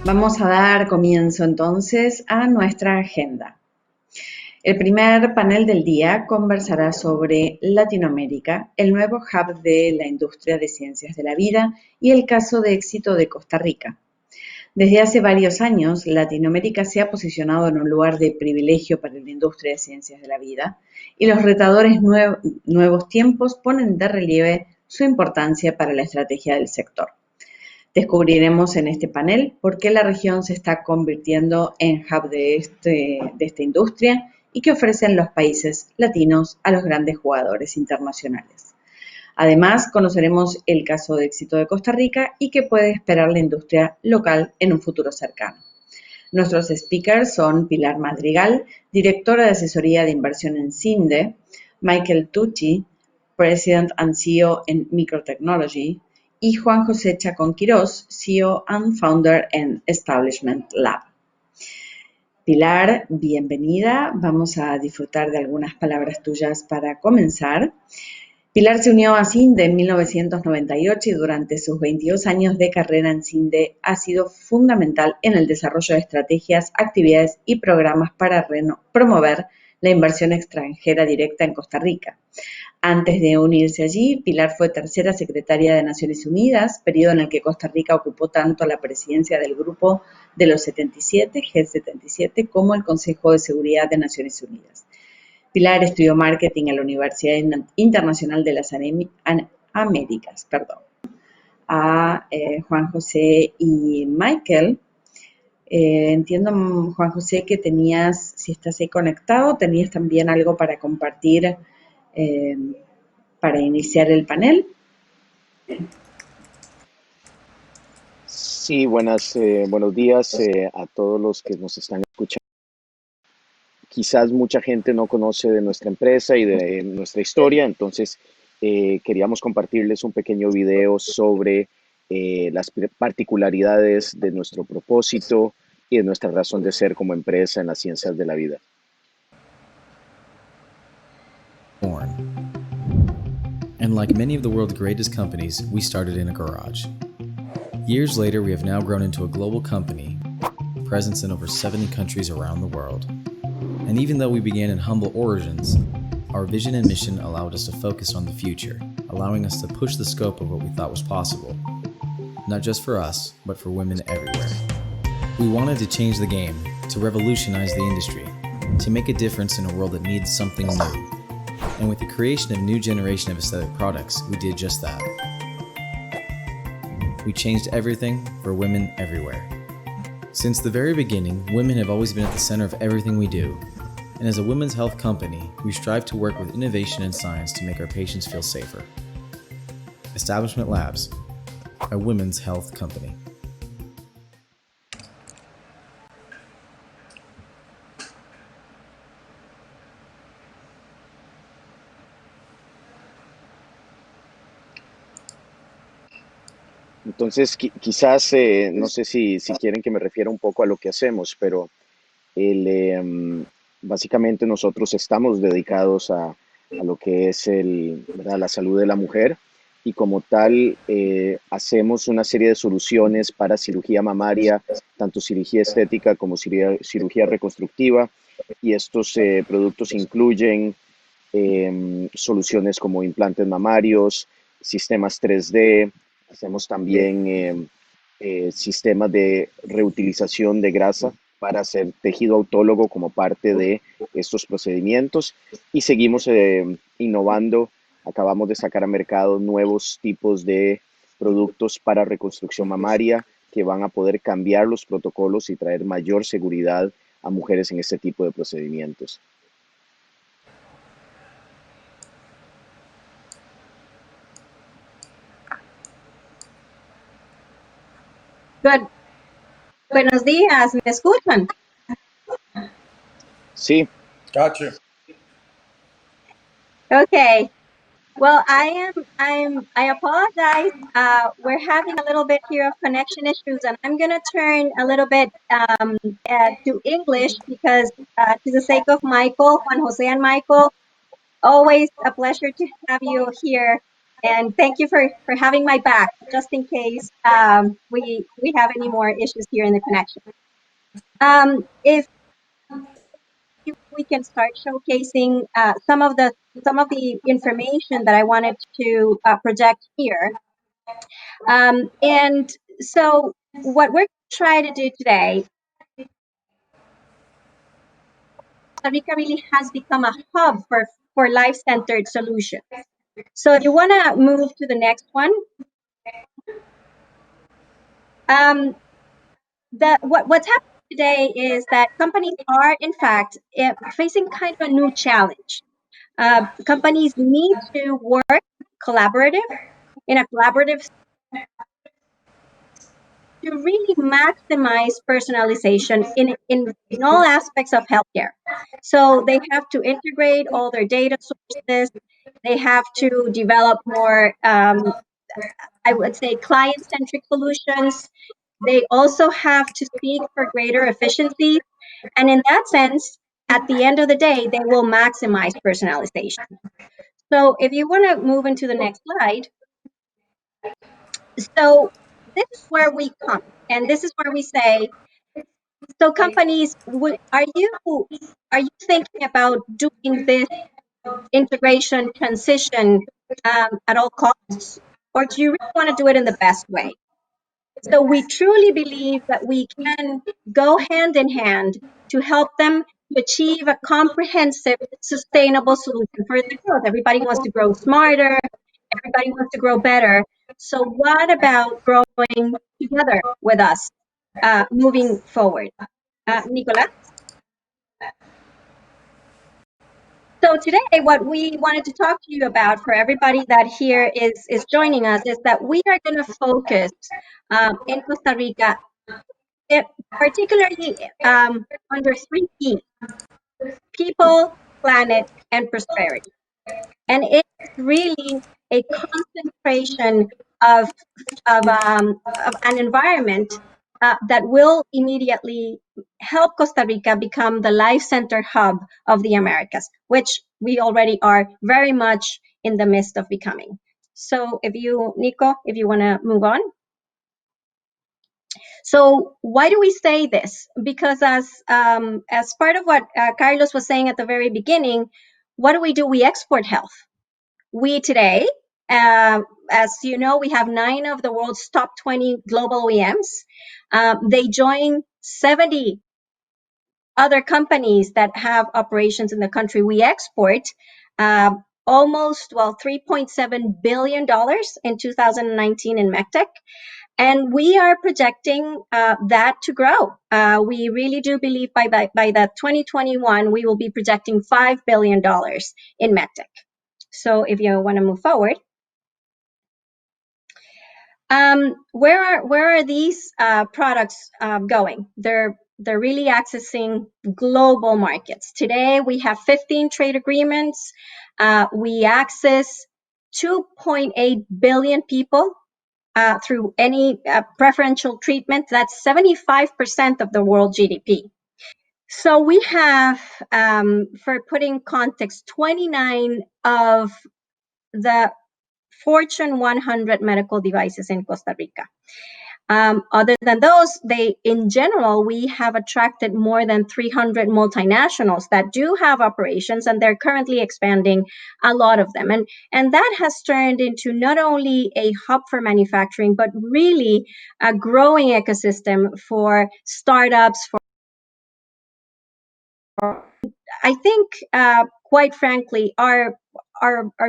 Vamos a dar comienzo entonces a nuestra agenda. El primer panel del día conversará sobre Latinoamérica, el nuevo hub de la industria de ciencias de la vida y el caso de éxito de Costa Rica. Desde hace varios años, Latinoamérica se ha posicionado en un lugar de privilegio para la industria de ciencias de la vida y los retadores nuevos tiempos ponen de relieve su importancia para la estrategia del sector. Descubriremos en este panel por qué la región se está convirtiendo en hub de esta industria y qué ofrecen los países latinos a los grandes jugadores internacionales. Además, conoceremos el caso de éxito de Costa Rica y qué puede esperar la industria local en un futuro cercano. Nuestros speakers son Pilar Madrigal, directora de asesoría de inversión en CINDE, Michael Tucci, President and CEO en Microtechnology, y Juan José Chacón Quirós, CEO and Founder en Establishment Lab. Pilar, bienvenida. Vamos a disfrutar de algunas palabras tuyas para comenzar. Pilar se unió a CINDE en 1998 y durante sus 22 años de carrera en CINDE ha sido fundamental en el desarrollo de estrategias, actividades y programas para promover la inversión extranjera directa en Costa Rica. Antes de unirse allí, Pilar fue tercera secretaria de Naciones Unidas, periodo en el que Costa Rica ocupó tanto la presidencia del Grupo de los 77, G77, como el Consejo de Seguridad de Naciones Unidas. Pilar estudió marketing en la Universidad Internacional de las Américas. A Juan José y Michael. Entiendo, Juan José, que tenías, si estás ahí conectado, tenías también algo para compartir para iniciar el panel. Sí, buenos días a todos los que nos están escuchando. Quizás mucha gente no conoce de nuestra empresa y de nuestra historia, entonces queríamos compartirles un pequeño video sobre las particularidades de nuestro propósito y de nuestra razón de ser como empresa en las ciencias de la vida. And like many of the world's greatest companies, we started in a garage. Years later, we have now grown into a global company, presence in over 70 countries around the world. And even though we began in humble origins, our vision and mission allowed us to focus on the future, allowing us to push the scope of what we thought was possible, not just for us, but for women everywhere. We wanted to change the game, to revolutionize the industry, to make a difference in a world that needs something new. And with the creation of a new generation of aesthetic products, we did just that. We changed everything for women everywhere. Since the very beginning, women have always been at the center of everything we do. And as a women's health company, we strive to work with innovation and science to make our patients feel safer. Establishment Labs, a women's health company. Entonces, quizás, no sé si quieren que me refiera un poco a lo que hacemos, pero básicamente nosotros estamos dedicados a lo que es ¿verdad? La salud de la mujer y como tal hacemos una serie de soluciones para cirugía mamaria, tanto cirugía estética como cirugía reconstructiva, y estos productos incluyen soluciones como implantes mamarios, sistemas 3D. Hacemos también sistemas de reutilización de grasa para hacer tejido autólogo como parte de estos procedimientos y seguimos innovando. Acabamos de sacar a mercado nuevos tipos de productos para reconstrucción mamaria que van a poder cambiar los protocolos y traer mayor seguridad a mujeres en este tipo de procedimientos. Good. Buenos días, ¿me escuchan? Sí. Gotcha. Okay. Well, I apologize. We're having a little bit here of connection issues, and I'm going to turn a little bit to English because to the sake of Michael, Juan Jose and Michael, always a pleasure to have you here And thank you for having my back, just in case we have any more issues here in the connection. If we can start showcasing some of the information that I wanted to project here. And so what we're trying to do today, Costa Rica really has become a hub for life-centered solutions. So if you want to move to the next one, what's happening today is that companies are, in fact, facing kind of a new challenge. Companies need to work in a collaborative to really maximize personalization in all aspects of healthcare. So they have to integrate all their data sources. They have to develop more, I would say, client-centric solutions. They also have to seek for greater efficiency. And in that sense, at the end of the day, they will maximize personalization. So if you want to move into the next slide. So this is where we come. And this is where we say, so companies, are you thinking about doing this integration transition at all costs? Or do you really want to do it in the best way? So we truly believe that we can go hand in hand to help them to achieve a comprehensive, sustainable solution for the growth. Everybody wants to grow smarter. Everybody wants to grow better. So what about growing together with us moving forward? Nicola? So today, what we wanted to talk to you about for everybody that here is joining us is that we are going to focus in Costa Rica, particularly under 3 P's: people, planet, and prosperity. And it's really a concentration of an environment that will immediately help Costa Rica become the life center hub of the Americas, which we already are very much in the midst of becoming. So Nico, if you want to move on. So why do we say this? Because as part of what Carlos was saying at the very beginning, what do? We export health. We today, as you know, we have 9 of the world's top 20 global OEMs. They join 70 other companies that have operations in the country. We export almost, $3.7 billion in 2019 in MedTech. And we are projecting that to grow. We really do believe by the 2021, we will be projecting $5 billion in MedTech. So if you want to move forward, where are these products going? They're really accessing global markets. Today, we have 15 trade agreements. We access 2.8 billion people through any preferential treatment. That's 75% of the world GDP. So we have, for putting context, 29 of the Fortune 100 medical devices in Costa Rica. Other than those, in general, we have attracted more than 300 multinationals that do have operations, and they're currently expanding a lot of them. And that has turned into not only a hub for manufacturing, but really a growing ecosystem for startups. I think, quite frankly, our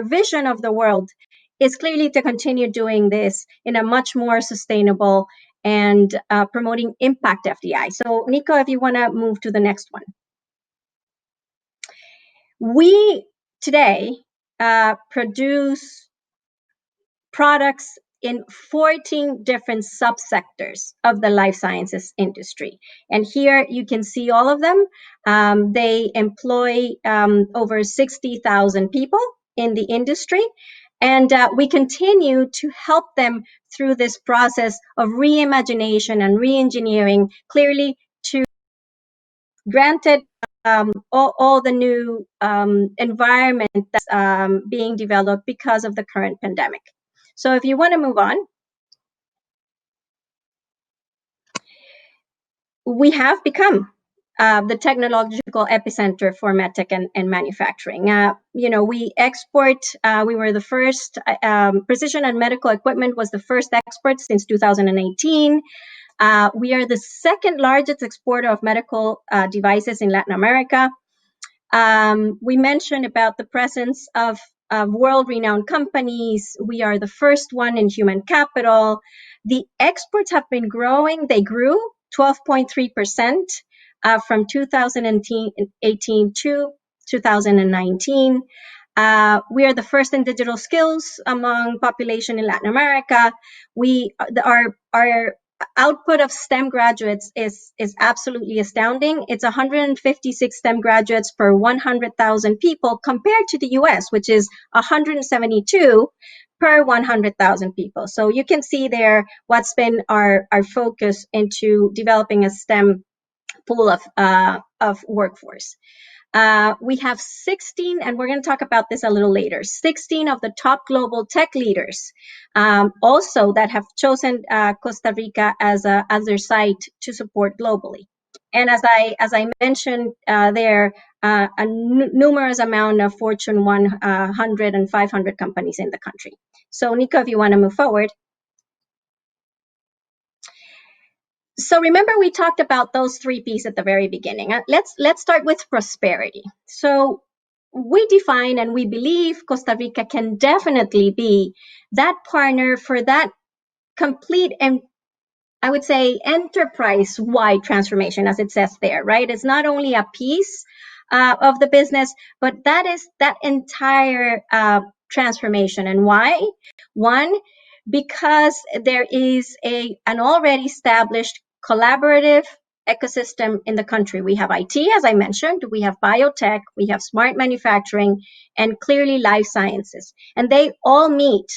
vision of the world is clearly to continue doing this in a much more sustainable and promoting impact FDI. So Nico, if you want to move to the next one. We today produce products in 14 different subsectors of the life sciences industry. And here you can see all of them. They employ over 60,000 people in the industry. And we continue to help them through this process of reimagination and reengineering, clearly to granted all the new environment that's being developed because of the current pandemic. So if you want to move on, we have become the technological epicenter for medtech and manufacturing. We export, we were the first, precision and medical equipment was the first export since 2018. We are the second largest exporter of medical devices in Latin America. We mentioned about the presence of world-renowned companies. We are the first one in human capital. The exports have been growing. They grew 12.3% from 2018 to 2019. We are the first in digital skills among population in Latin America. Our output of STEM graduates is absolutely astounding. It's 156 STEM graduates per 100,000 people compared to the US, which is 172 per 100,000 people. So you can see there what's been our focus into developing a STEM pool of workforce. We have 16, and we're going to talk about this a little later, 16 of the top global tech leaders also that have chosen Costa Rica as their site to support globally. And as I mentioned there, a numerous amount of Fortune 100 and 500 companies in the country. So Nico, if you want to move forward. So remember we talked about those three P's at the very beginning. Let's start with prosperity. So we define and we believe Costa Rica can definitely be that partner for that complete and I would say enterprise-wide transformation, as it says there, right? It's not only a piece of the business, but that is that entire transformation. And why? One, because there is an already established collaborative ecosystem in the country. We have IT, as I mentioned, we have biotech, we have smart manufacturing, and clearly life sciences. And they all meet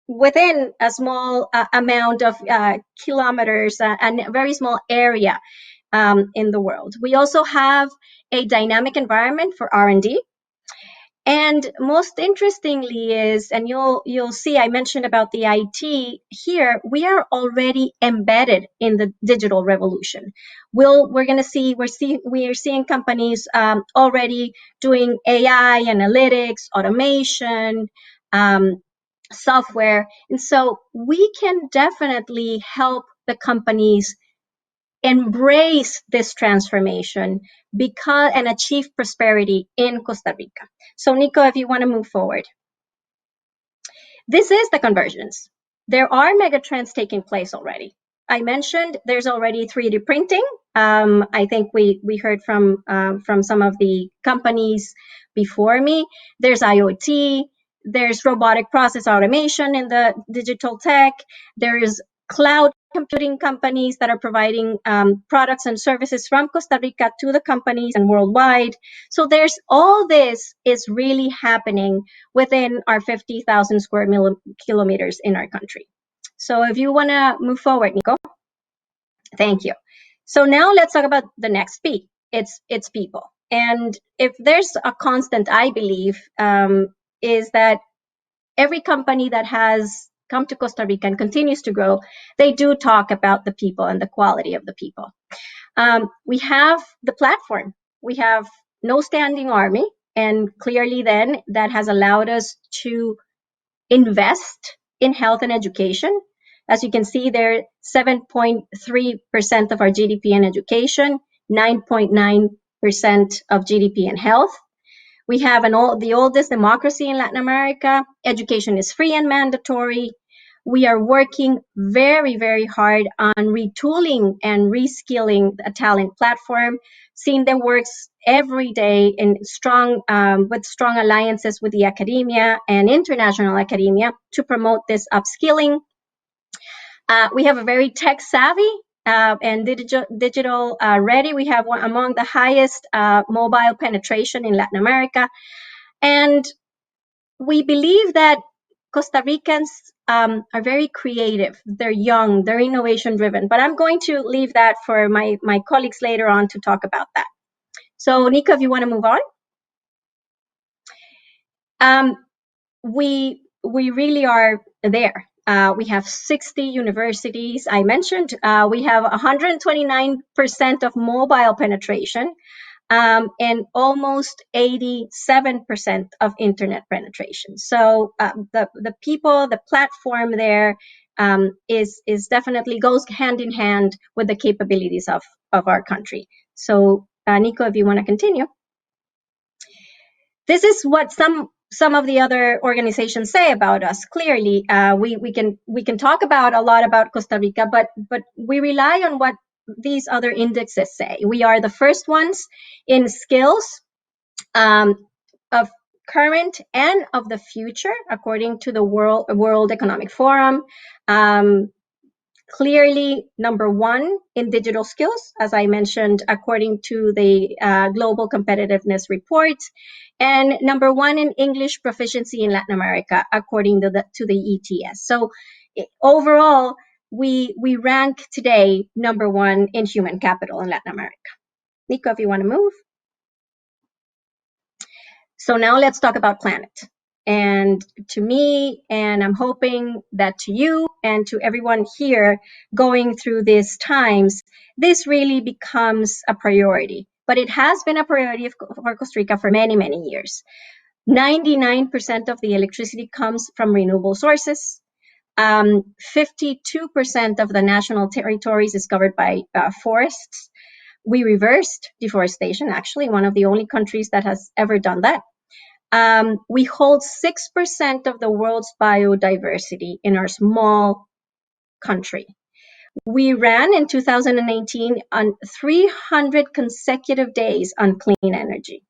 within a small amount of kilometers and a very small area in the world. We also have a dynamic environment for R&D. And most interestingly is, and you'll see, I mentioned about the IT here, we are already embedded in the digital revolution. We are seeing companies already doing AI, analytics, automation, software. And so we can definitely help the companies embrace this transformation and achieve prosperity in Costa Rica. So Nico, if you want to move forward. This is the convergence. There are megatrends taking place already. I mentioned there's already 3D printing. I think we heard from some of the companies before me. There's IoT. There's robotic process automation in the digital tech. There's cloud computing companies that are providing products and services from Costa Rica to the companies and worldwide. So there's all this is really happening within our 50,000 square kilometers in our country. So if you want to move forward, Nico. Thank you. So now let's talk about the next P. It's people. And if there's a constant, I believe, is that every company that has come to Costa Rica and continues to grow, they do talk about the people and the quality of the people. We have the platform. We have no standing army. And clearly then that has allowed us to invest in health and education. As you can see there, 7.3% of our GDP in education, 9.9% of GDP in health. We have the oldest democracy in Latin America. Education is free and mandatory. We are working very, very hard on retooling and reskilling a talent platform, seeing them works every day in with strong alliances with the academia and international academia to promote this upskilling. We have a very tech savvy and digital ready. We have one among the highest mobile penetration in Latin America. And we believe that Costa Ricans are very creative. They're young, they're innovation driven, but I'm going to leave that for my colleagues later on to talk about that. So Nico, if you want to move on. We really are there. We have 60 universities. I mentioned we have 129% of mobile penetration, and almost 87% of internet penetration. So the people, the platform there is definitely goes hand in hand with the capabilities of our country. So Nico, if you want to continue. This is what some of the other organizations say about us. Clearly, we can talk about a lot about Costa Rica, but we rely on what these other indexes say. We are the first ones in skills of current and of the future, according to the World Economic Forum. Clearly, number one in digital skills, as I mentioned, according to the Global Competitiveness Report, and number one in English proficiency in Latin America, according to the ETS. So overall, we rank today number one in human capital in Latin America. Nico, if you want to move. So now let's talk about planet. And to me, and I'm hoping that to you and to everyone here going through these times, this really becomes a priority. But it has been a priority for Costa Rica for many, many years. 99% of the electricity comes from renewable sources. 52% of the national territories is covered by forests. We reversed deforestation, actually, one of the only countries that has ever done that. We hold 6% of the world's biodiversity in our small country. We ran in 2018 on 300 consecutive days on clean energy.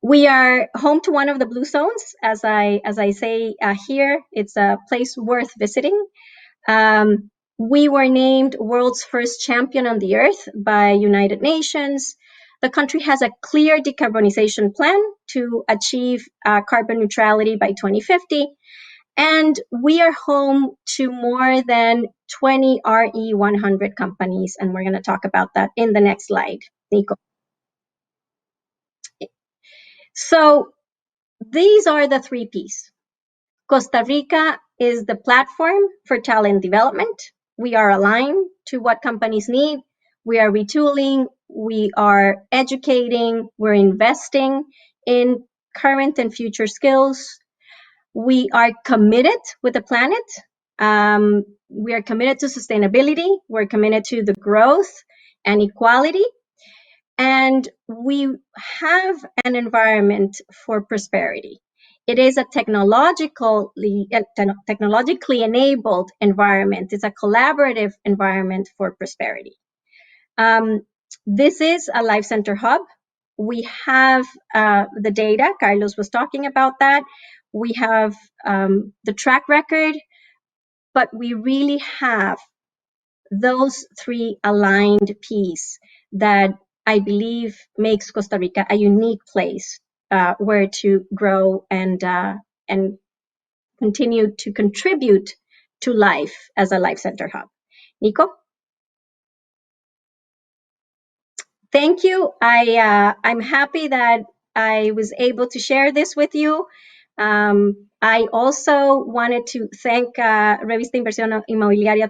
We are home to one of the blue zones, as I say here. It's a place worth visiting. We were named world's first champion on the earth by United Nations. The country has a clear decarbonization plan to achieve carbon neutrality by 2050. And we are home to more than 20 RE100 companies. And we're going to talk about that in the next slide, Nico. So these are the 3 Ps. Costa Rica is the platform for talent development. We are aligned to what companies need. We are retooling. We are educating. We're investing in current and future skills. We are committed with the planet. We are committed to sustainability. We're committed to the growth and equality. And we have an environment for prosperity. It is a technologically enabled environment. It's a collaborative environment for prosperity. This is a Life Center hub. We have the data. Carlos was talking about that. We have the track record, but we really have those 3 aligned Ps that I believe makes Costa Rica a unique place where to grow and continue to contribute to life as a Life Center hub. Nico? Thank you. I'm happy that I was able to share this with you. I also wanted to thank Revista Inversión Inmobiliaria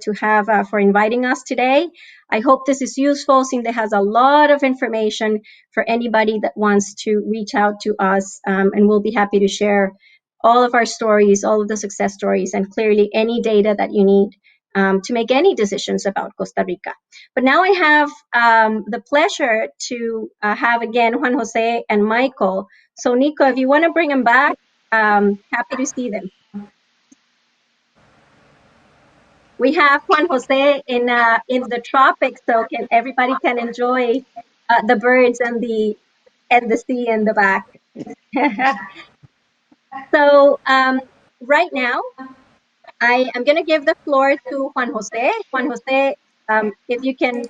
for inviting us today. I hope this is useful, since it has a lot of information for anybody that wants to reach out to us, and we'll be happy to share all of our stories, all of the success stories, and clearly any data that you need to make any decisions about Costa Rica. But now I have the pleasure to have again Juan Jose and Michael. So Nico, if you want to bring them back, happy to see them. We have Juan Jose in the tropics, so everybody can enjoy the birds and the sea in the back. So right now, I am going to give the floor to Juan Jose. Juan Jose, if you can,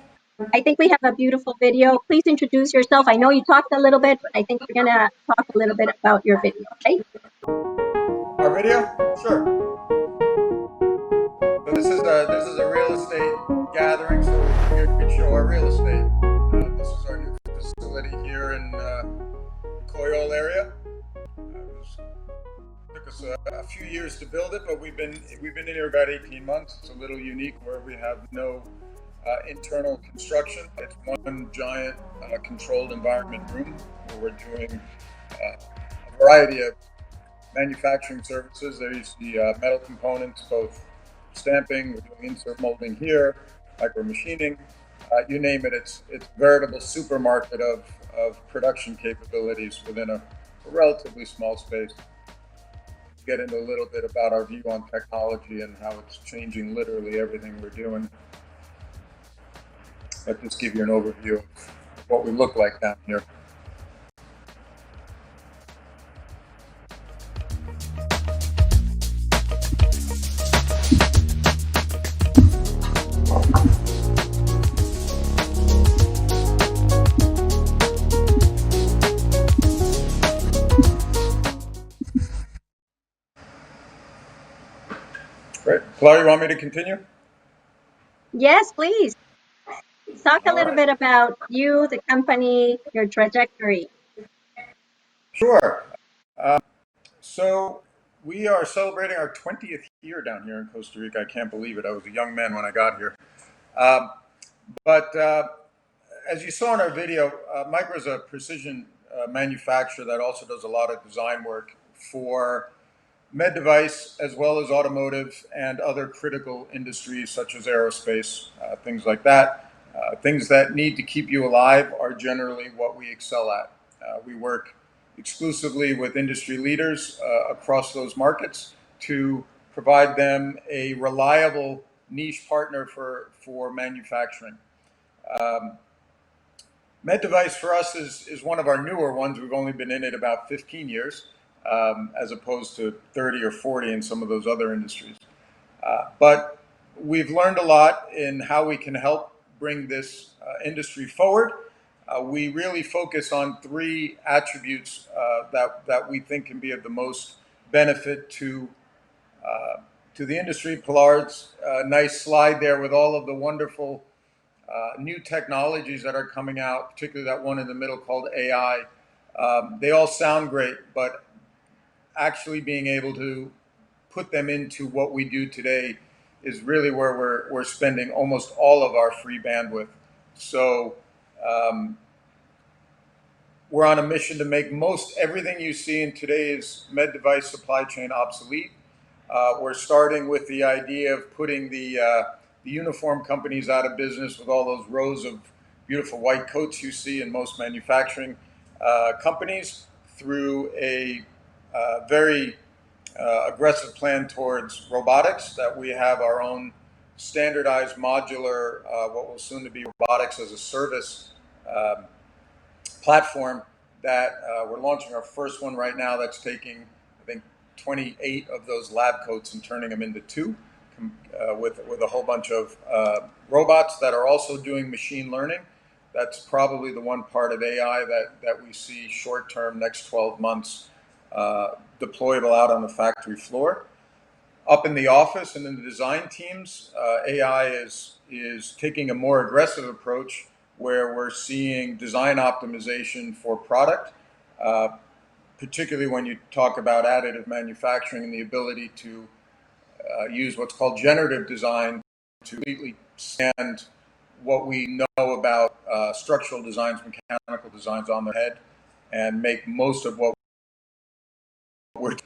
I think we have a beautiful video. Please introduce yourself. I know you talked a little bit, but I think we're going to talk a little bit about your video, okay? Our video? Sure. So this is a real estate gathering, so we can show our real estate. This is our new facility Took us a few years to build it, but we've been in here about 18 months. It's a little unique where we have no internal construction. It's one giant controlled environment room where we're doing a variety of manufacturing services. There's the metal components, both stamping, we're doing insert molding here, micro machining, you name it. It's a veritable supermarket of production capabilities within a relatively small space. Get into a little bit about our view on technology and how it's changing literally everything we're doing. I'll just give you an overview of what we look like down here. Great. Claudia, you want me to continue? Yes, please. Talk a All little right. bit about you, the company, your trajectory. Sure. So we are celebrating our 20th year down here in Costa Rica. I can't believe it. I was a young man when I got here. But as you saw in our video, Micro is a precision manufacturer that also does a lot of design work for med device as well as automotive and other critical industries such as aerospace, things like that. Things that need to keep you alive are generally what we excel at. We work exclusively with industry leaders across those markets to provide them a reliable niche partner for manufacturing. Med device for us is one of our newer ones. We've only been in it about 15 years, as opposed to 30 or 40 in some of those other industries. But we've learned a lot in how we can help bring this industry forward. We really focus on three attributes that we think can be of the most benefit to the industry. Pillard's nice slide there with all of the wonderful new technologies that are coming out, particularly that one in the middle called AI. They all sound great, but actually being able to put them into what we do today is really where we're spending almost all of our free bandwidth. So we're on a mission to make most everything you see in today's med device supply chain obsolete. We're starting with the idea of putting the uniform companies out of business with all those rows of beautiful white coats you see in most manufacturing companies through a very aggressive plan towards robotics, that we have our own standardized modular, what will soon to be robotics as a service platform that we're launching our first one right now that's taking, I think, 28 of those lab coats and turning them into two with a whole bunch of robots that are also doing machine learning. That's probably the one part of AI that we see short term, next 12 months, deployable out on the factory floor. Up in the office and in the design teams, AI is taking a more aggressive approach where we're seeing design optimization for product, particularly when you talk about additive manufacturing and the ability to use what's called generative design to completely stand what we know about structural designs, mechanical designs on their head, and make most of what we're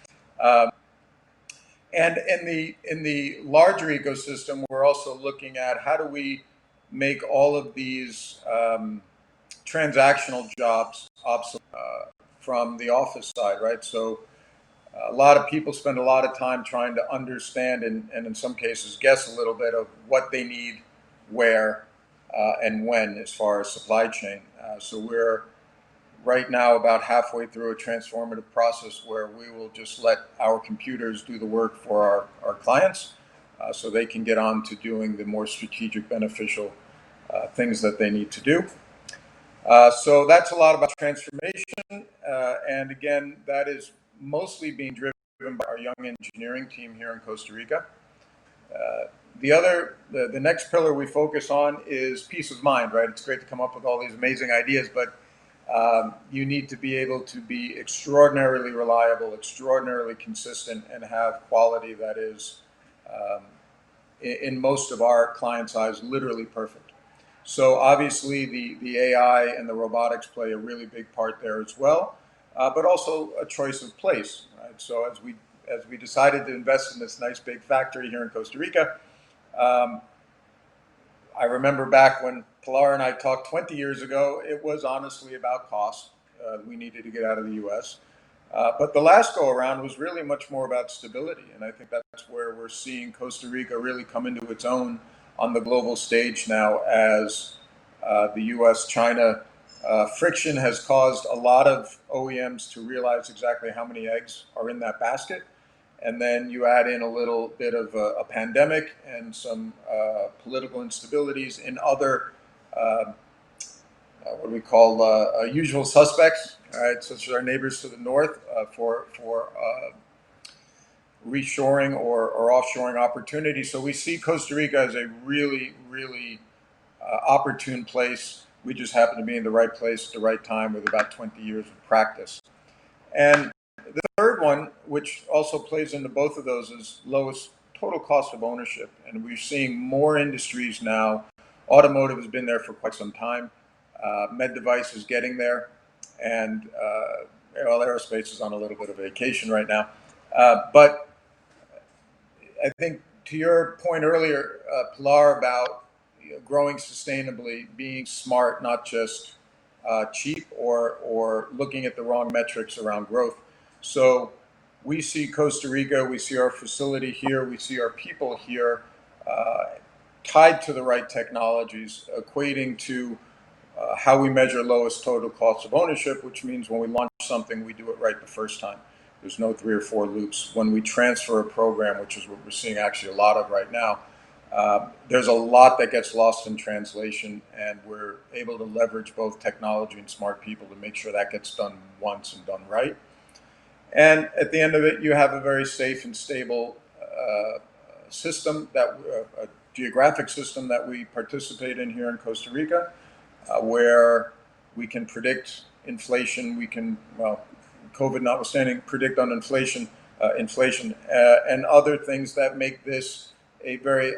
and in the larger ecosystem, we're also looking at how do we make all of these transactional jobs obsolete from the office side, right? So a lot of people spend a lot of time trying to understand and in some cases guess a little bit of what they need, where, and when as far as supply chain. So we're right now about halfway through a transformative process where we will just let our computers do the work for our clients so they can get on to doing the more strategic, beneficial things that they need to do. So that's a lot about transformation. And again, that is mostly being driven by our young engineering team here in Costa Rica. The next pillar we focus on is peace of mind, right? It's great to come up with all these amazing ideas, but You need to be able to be extraordinarily reliable, extraordinarily consistent, and have quality that is, in most of our clients' eyes, literally perfect. So obviously the AI and the robotics play a really big part there as well, but also a choice of place. Right? So as we decided to invest in this nice big factory here in Costa Rica, um, I remember back when Pilar and I talked 20 years ago, it was honestly about cost. We needed to get out of the US. But the last go around was really much more about stability. And I think that's where we're seeing Costa Rica really come into its own on the global stage now, as the US China friction has caused a lot of OEMs to realize exactly how many eggs are in that basket. And then you add in a little bit of a pandemic and some political instabilities in other what we call usual suspects, all right, such as our neighbors to the north, for reshoring or offshoring opportunities. So we see Costa Rica as a really, really opportune place. We just happen to be in the right place at the right time with about 20 years of practice. And the third one, which also plays into both of those, is lowest total cost of ownership. And we're seeing more industries now. Automotive has been there for quite some time. Med device is getting there. And well, aerospace is on a little bit of vacation right now. But I think to your point earlier, Pilar, about growing sustainably, being smart, not just cheap or looking at the wrong metrics around growth. So we see Costa Rica, we see our facility here, we see our people here tied to the right technologies, equating to how we measure lowest total cost of ownership, which means when we launch something, we do it right the first time. There's no 3 or 4 loops. When we transfer a program, which is what we're seeing actually a lot of right now, there's a lot that gets lost in translation, and we're able to leverage both technology and smart people to make sure that gets done once and done right. And at the end of it, you have a very safe and stable system, a geographic system that we participate in here in Costa Rica, where we can predict inflation. We can, well, COVID notwithstanding, predict on inflation, and other things that make this a very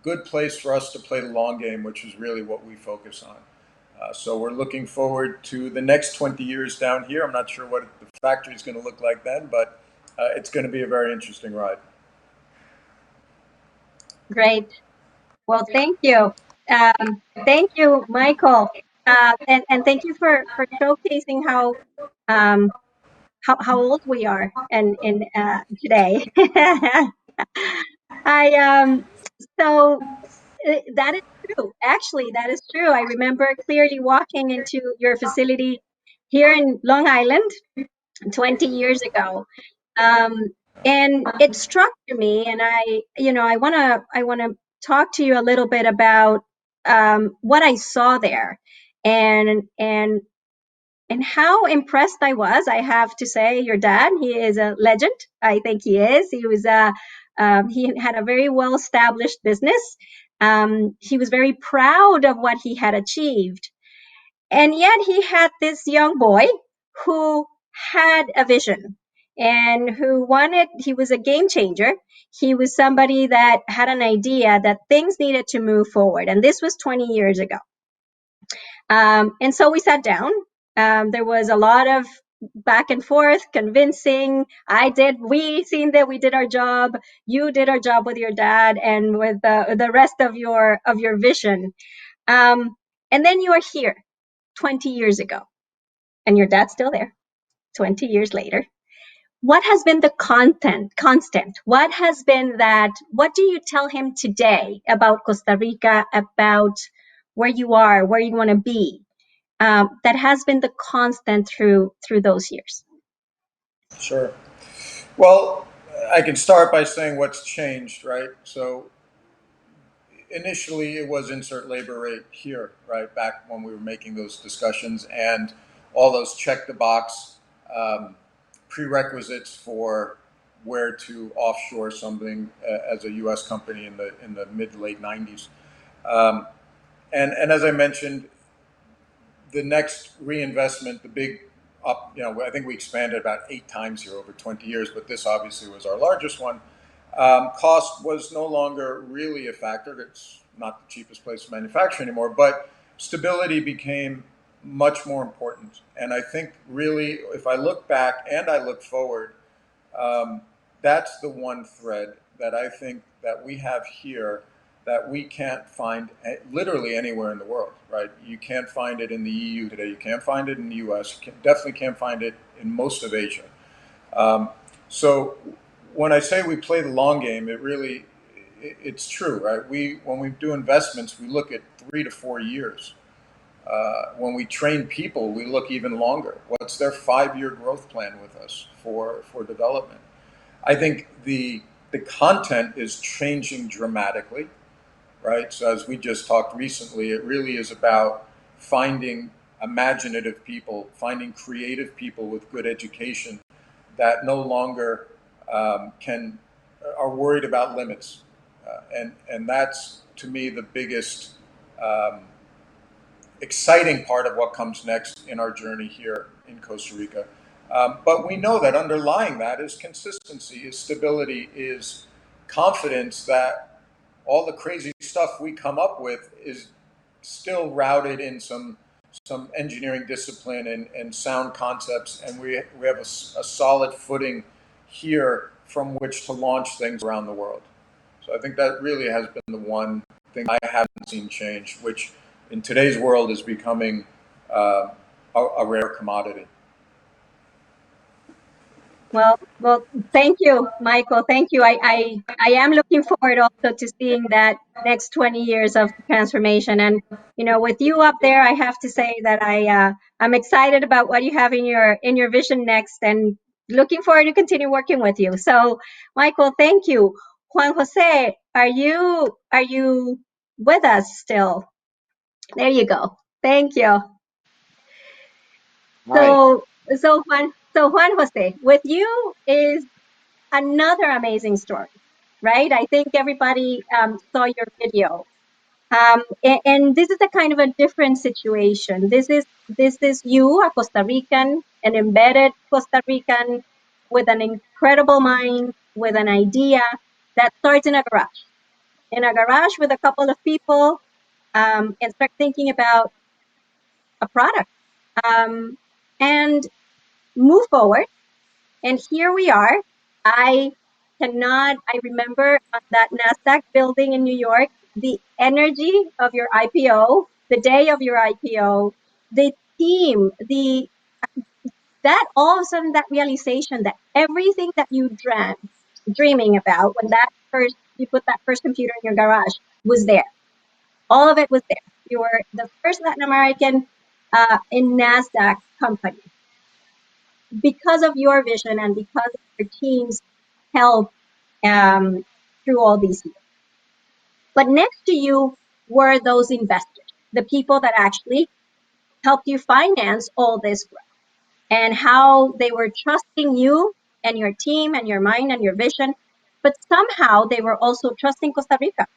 good place for us to play the long game, which is really what we focus on. So we're looking forward to the next 20 years down here. I'm not sure what the factory is going to look like then, but it's going to be a very interesting ride. Great. Well, thank you. Thank you, Michael. And thank you for showcasing how old we are and today. So that is true. Actually, that is true. I remember clearly walking into your facility here in Long Island 20 years ago. Um, and it struck me, and I want to talk to you a little bit about what I saw there, and how impressed I was. I have to say, your dad, he is a legend. I think he is. He had a very well established business. He was very proud of what he had achieved, and yet he had this young boy who had a vision and he was a game changer. He was somebody that had an idea that things needed to move forward. And this was 20 years ago. And so we sat down. There was a lot of back and forth, convincing. We seen that we did our job. You did our job with your dad and with the rest of your vision. And then you are here 20 years ago, and your dad's still there 20 years later. What has been the constant? What has been that? What do you tell him today about Costa Rica, about where you are, where you want to be? That has been the constant through those years. Sure. Well, I can start by saying what's changed, right? So initially it was insert labor rate here, right? Back when we were making those discussions, and all those check the box prerequisites for where to offshore something as a U.S. company in the mid to late 90s. And as I mentioned, the next reinvestment, the big up, I think we expanded about 8 times here over 20 years, but this obviously was our largest one. Cost was no longer really a factor. It's not the cheapest place to manufacture anymore, but stability became much more important. And I think really, if I look back and I look forward, that's the one thread that I think that we have here that we can't find literally anywhere in the world, right? You can't find it in the EU today. You can't find it in the US. You definitely can't find it in most of Asia. So when I say we play the long game, it's true, right? When we do investments, we look at 3 to 4 years. When we train people, we look even longer. What's their 5-year growth plan with us for development? I think the content is changing dramatically, right? So as we just talked recently, it really is about finding imaginative people, finding creative people with good education that no longer are worried about limits, and that's to me the biggest exciting part of what comes next in our journey here in Costa Rica. But we know that underlying that is consistency, is stability, is confidence that all the crazy stuff we come up with is still routed in some engineering discipline and sound concepts, and we have a solid footing here from which to launch things around the world. So I think that really has been the one thing I haven't seen change, which in today's world is becoming a rare commodity. Well, thank you, Michael. Thank you. I am looking forward also to seeing that next 20 years of transformation. And with you up there, I have to say that I'm excited about what you have in your vision next, and looking forward to continue working with you. So, Michael, thank you. Juan Jose, are you with us still? There you go. Thank you. Hi. So Juan Jose, with you is another amazing story, right? I think everybody saw your video, and this is a kind of a different situation. This is you, a Costa Rican, an embedded Costa Rican, with an incredible mind, with an idea that starts in a garage with a couple of people, and start thinking about a product, and move forward. And here we are. I remember on that NASDAQ building in New York, the energy of your IPO, the day of your IPO, the team, that all of a sudden, that realization that everything that you dreaming about when you put that first computer in your garage was there. All of it was there. You were the first Latin American in NASDAQ company, because of your vision and because of your team's help through all these years. But next to you were those investors, the people that actually helped you finance all this growth, and how they were trusting you and your team and your mind and your vision. But somehow they were also trusting Costa Rica,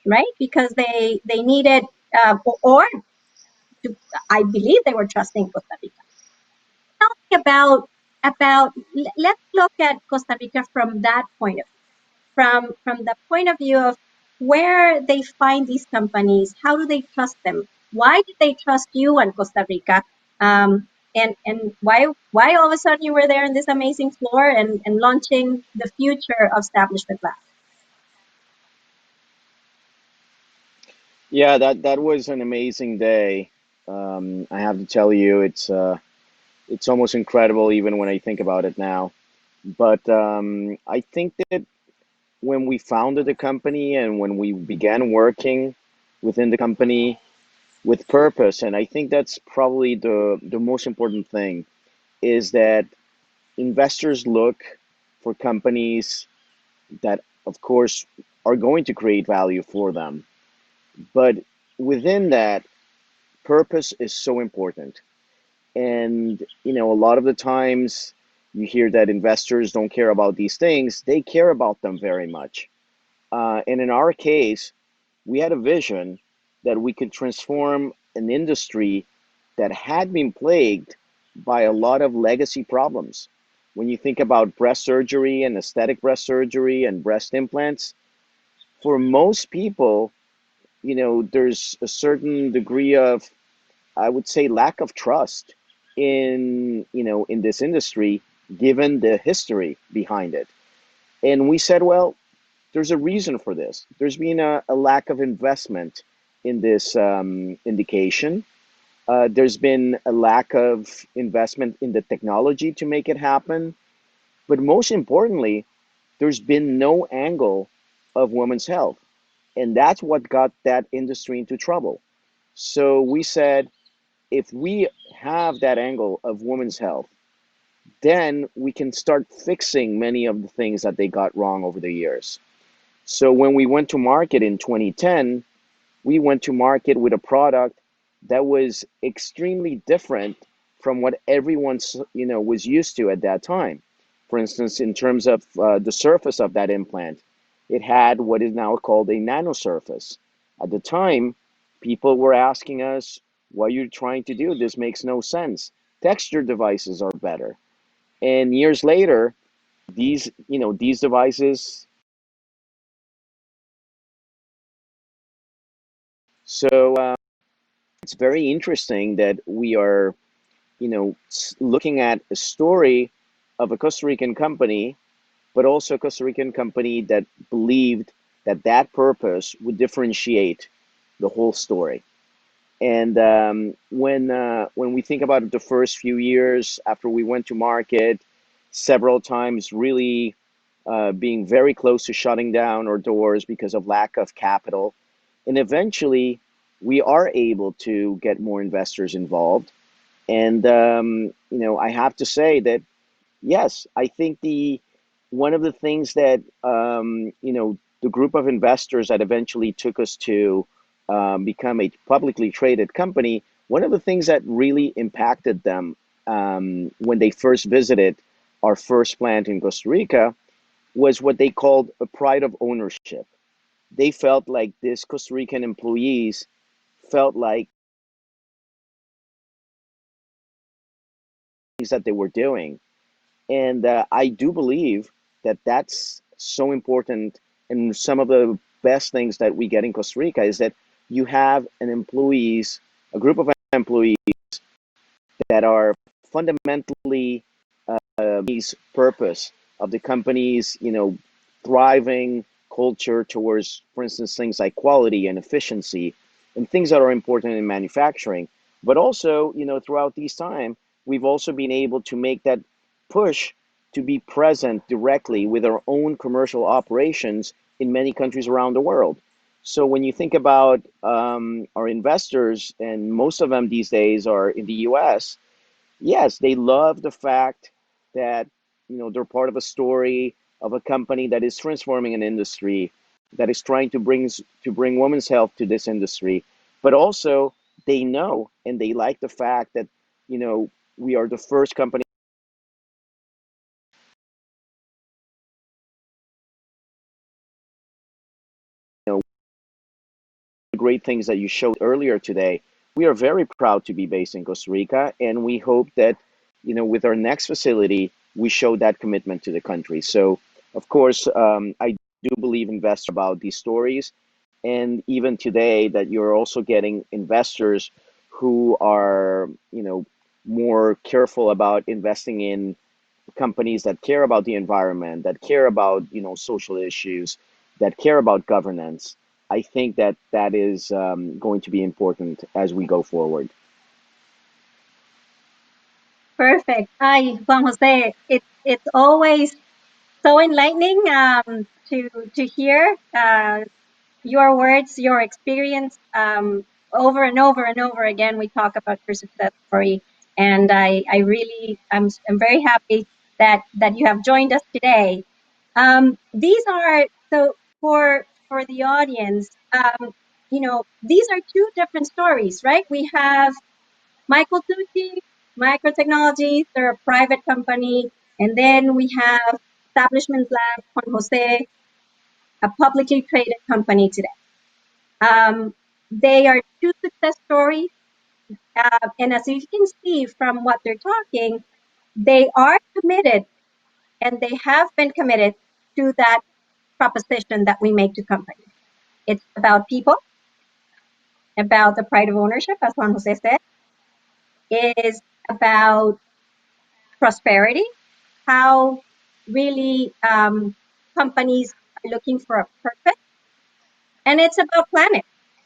right? Because they needed, I believe they were trusting Costa Rica. Tell me about let's look at Costa Rica from that point of view, from the point of view of where they find these companies. How do they trust them? Why did they trust you and Costa Rica? And why all of a sudden you were there in this amazing floor and launching the future of Establishment Lab? Yeah, that was an amazing day. I have to tell you, it's almost incredible even when I think about it now. But I think that when we founded the company and when we began working within the company with purpose, and I think that's probably the most important thing, is that investors look for companies that, of course, are going to create value for them. But within that, purpose is so important. And, a lot of the times you hear that investors don't care about these things. They care about them very much. And in our case, we had a vision that we could transform an industry that had been plagued by a lot of legacy problems. When you think about breast surgery and aesthetic breast surgery and breast implants, for most people, there's a certain degree of, I would say, lack of trust in this industry, given the history behind it. And we said, well, there's a reason for this. There's been a lack of investment in this indication. There's been a lack of investment in the technology to make it happen. But most importantly, there's been no angle of women's health. And that's what got that industry into trouble. So we said, if we have that angle of women's health, then we can start fixing many of the things that they got wrong over the years. So when we went to market in 2010, we went to market with a product that was extremely different from what everyone was used to at that time. For instance, in terms of the surface of that implant, it had what is now called a nano surface. At the time, people were asking us, what are you trying to do? This makes no sense. Texture devices are better. And years later, these devices. So it's very interesting that we are, looking at a story of a Costa Rican company, but also a Costa Rican company that believed that that purpose would differentiate the whole story. And when we think about the first few years after we went to market, several times really being very close to shutting down our doors because of lack of capital, and eventually we are able to get more investors involved. And I have to say that yes, I think the one of the things that the group of investors that eventually took us to become a publicly traded company, one of the things that really impacted them when they first visited our first plant in Costa Rica was what they called a pride of ownership. They felt like these Costa Rican employees felt like things that they were doing. And I do believe that that's so important. And some of the best things that we get in Costa Rica is that you have a group of employees that are fundamentally these purpose of the company's, thriving culture towards, for instance, things like quality and efficiency and things that are important in manufacturing. But also, throughout these time, we've also been able to make that push to be present directly with our own commercial operations in many countries around the world. So when you think about our investors, and most of them these days are in the US, yes, they love the fact that they're part of a story of a company that is transforming an industry, that is trying to bring women's health to this industry, but also they know and they like the fact that we are the first company. The great things that you showed earlier today. We are very proud to be based in Costa Rica, and we hope that, with our next facility, we show that commitment to the country. So, of course, I do believe investors about these stories, and even today that you're also getting investors who are, more careful about investing in companies that care about the environment, that care about social issues, that care about governance. I think that that is going to be important as we go forward. Perfect. Hi, Juan Jose. It's always so enlightening to hear your words, your experience. Over and over and over again, we talk about your success story, and I really I'm very happy that you have joined us today. These are so for the audience. These are two different stories, right? We have Michael Tucci, Microtechnologies, they're a private company. And then we have Establishment Lab, Juan Jose, a publicly traded company today. They are two success stories. And as you can see from what they're talking, they are committed and they have been committed to that proposition that we make to companies. It's about people, about the pride of ownership, as Juan Jose said. It is about prosperity, how really companies are looking for a purpose. And it's about planet,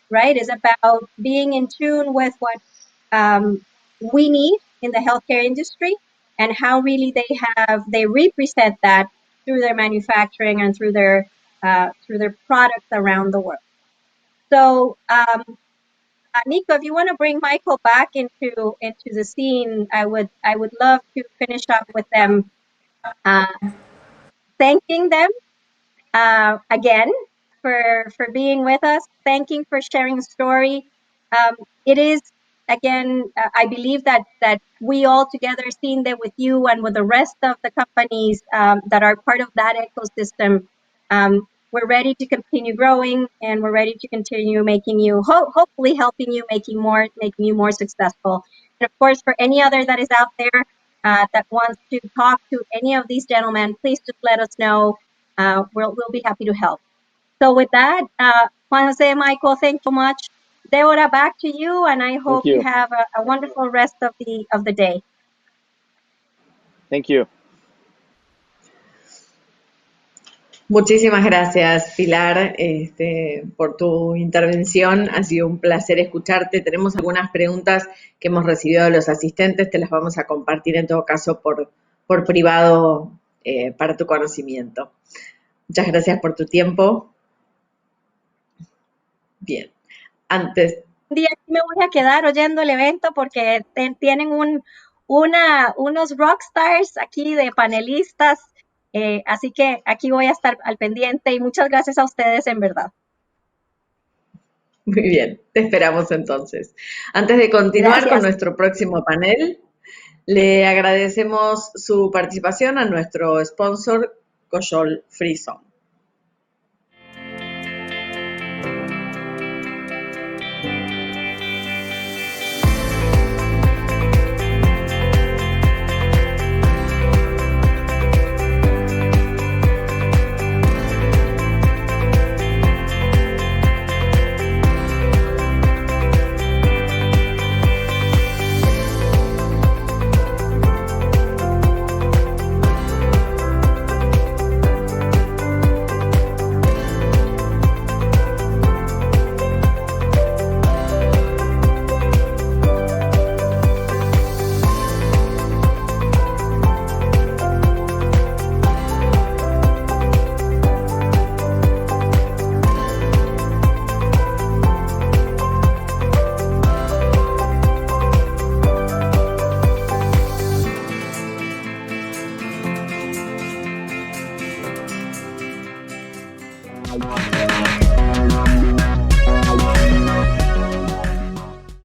right? It's about being in tune with what we need in the healthcare industry and how really they represent that through their manufacturing and through their products around the world. So, Nico, if you want to bring Michael back into the scene, I would love to finish up with them, thanking them again for being with us, thanking for sharing story. It is again, I believe that we all together, seeing that with you and with the rest of the companies that are part of that ecosystem, we're ready to continue growing, and we're ready to continue making you, hopefully helping you, making you more successful. And of course, for any other that is out there that wants to talk to any of these gentlemen, please just let us know. We'll be happy to help. So with that, Juan Jose, Michael, thanks so much. Deborah, back to you, and I hope you have a wonderful rest of the day. Thank you. Muchísimas gracias, Pilar, por tu intervención. Ha sido un placer escucharte. Tenemos algunas preguntas que hemos recibido de los asistentes. Te las vamos a compartir en todo caso por privado para tu conocimiento. Muchas gracias por tu tiempo. Bien. Antes. Un día me voy a quedar oyendo el evento porque tienen unos rockstars aquí de panelistas. Así que aquí voy a estar al pendiente y muchas gracias a ustedes en verdad. Muy bien, te esperamos entonces. Antes de continuar con nuestro próximo panel, le agradecemos su participación a nuestro sponsor, Coyol Frison.